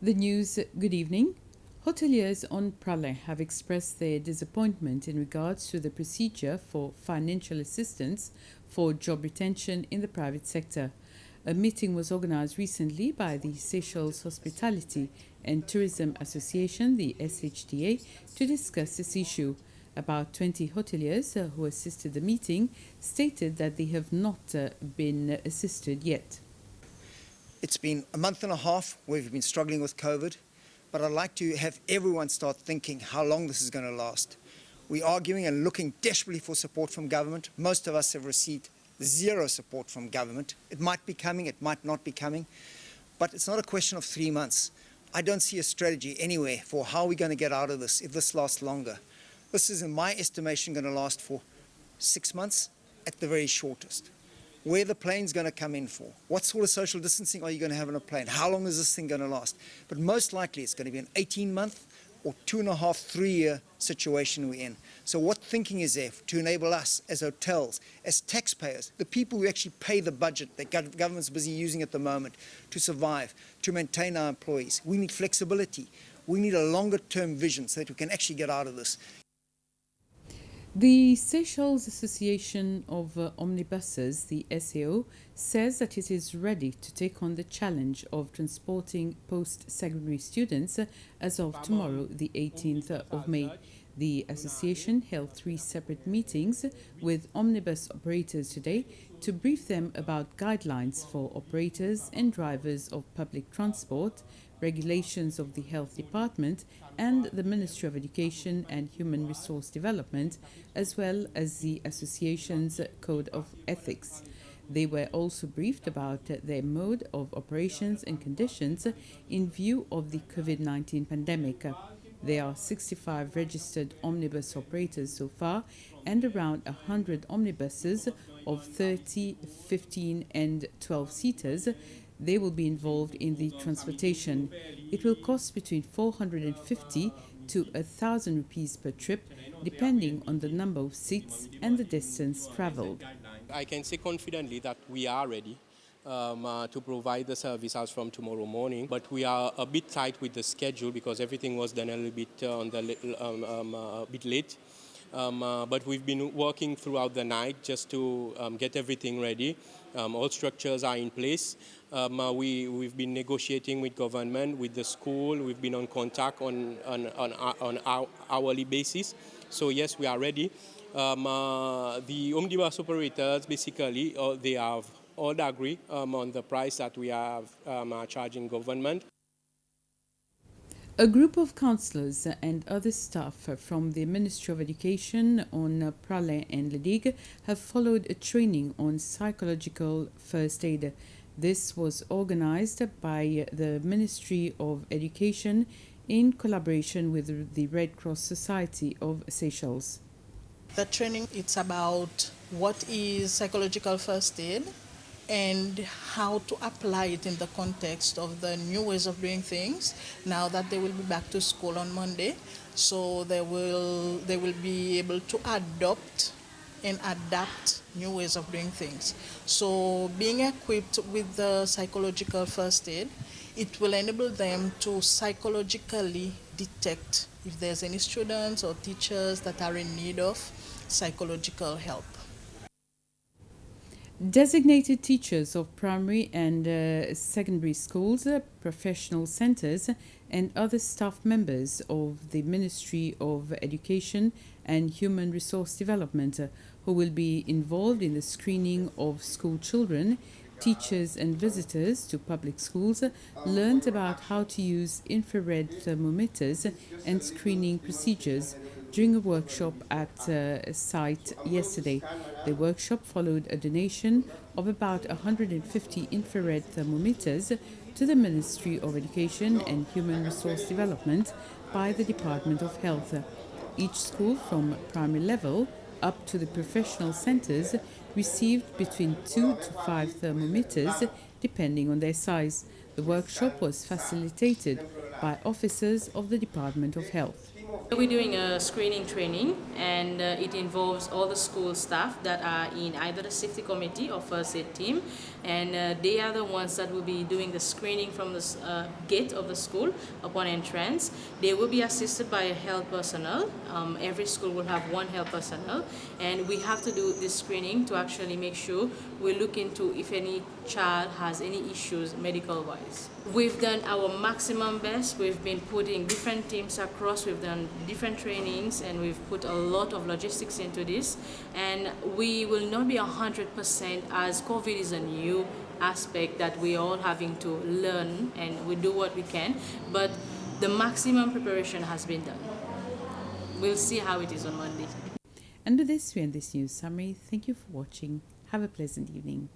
The news, good evening. Hoteliers on Pralay have expressed their disappointment in regards to the procedure for financial assistance for job retention in the private sector. A meeting was organized recently by the Seychelles Hospitality and Tourism Association, the SHTA, to discuss this issue. About 20 hoteliers who assisted the meeting stated that they have not been assisted yet. It's been a month and a half where we've been struggling with COVID, but I'd like to have everyone start thinking how long this is going to last. We're arguing and looking desperately for support from government. Most of us have received zero support from government. It might be coming, it might not be coming, but it's not a question of 3 months. I don't see a strategy anywhere for how we're going to get out of this if this lasts longer. This is, in my estimation, going to last for 6 months at the very shortest. Where the plane's going to come in for, what sort of social distancing are you going to have on a plane, how long is this thing going to last? But most likely it's going to be an 18-month or 2.5, 3-year situation we're in. So what thinking is there to enable us as hotels, as taxpayers, the people who actually pay the budget that government's busy using at the moment to survive, to maintain our employees? We need flexibility. We need a longer-term vision so that we can actually get out of this. The Seychelles Association of Omnibuses, the SAO, says that it is ready to take on the challenge of transporting post-secondary students as of tomorrow, the 18th of May. The association held 3 separate meetings with omnibus operators today to brief them about guidelines for operators and drivers of public transport, regulations of the Health Department and the Ministry of Education and Human Resource Development, as well as the association's Code of Ethics. They were also briefed about their mode of operations and conditions in view of the COVID-19 pandemic. There are 65 registered omnibus operators so far and around 100 omnibuses of 30, 15 and 12 seaters. They will be involved in the transportation. It will cost between 450 to 1,000 rupees per trip, depending on the number of seats and the distance travelled. I can say confidently that we are ready to provide the service as from tomorrow morning, but we are a bit tight with the schedule because everything was done a little bit a bit late. But we've been working throughout the night just to get everything ready. All structures are in place. We've been negotiating with government, with the school. We've been on contact on hourly basis. So yes, we are ready. The omnibus operators, basically, they have all agreed on the price that we are charging government. A group of councillors and other staff from the Ministry of Education on Pralay and Ledig have followed a training on psychological first aid. This was organized by the Ministry of Education in collaboration with the Red Cross Society of Seychelles. The training, it's about what is psychological first aid and how to apply it in the context of the new ways of doing things now that they will be back to school on Monday. So they will be able to adopt and adapt new ways of doing things. So being equipped with the psychological first aid, it will enable them to psychologically detect if there's any students or teachers that are in need of psychological help. Designated teachers of primary and secondary schools, professional centres and other staff members of the Ministry of Education and Human Resource Development who will be involved in the screening of school children, teachers and visitors to public schools learned about how to use infrared thermometers and screening procedures during a workshop at site yesterday. The workshop followed a donation of about 150 infrared thermometers to the Ministry of Education and Human Resource Development by the Department of Health. Each school from primary level up to the professional centres received between 2 to 5 thermometers depending on their size. The workshop was facilitated by officers of the Department of Health. We're doing a screening training, and it involves all the school staff that are in either the safety committee or first aid team, and they are the ones that will be doing the screening from the gate of the school upon entrance. They will be assisted by a health personnel. Every school will have one health personnel, and we have to do this screening to actually make sure we look into if any child has any issues medical-wise. We've done our maximum best. We've been putting different teams across. We've done different trainings, and we've put a lot of logistics into this. And we will not be 100% as COVID is a new aspect that we're all having to learn, and we do what we can. But the maximum preparation has been done. We'll see how it is on Monday. And with this, we end this news summary. Thank you for watching. Have a pleasant evening.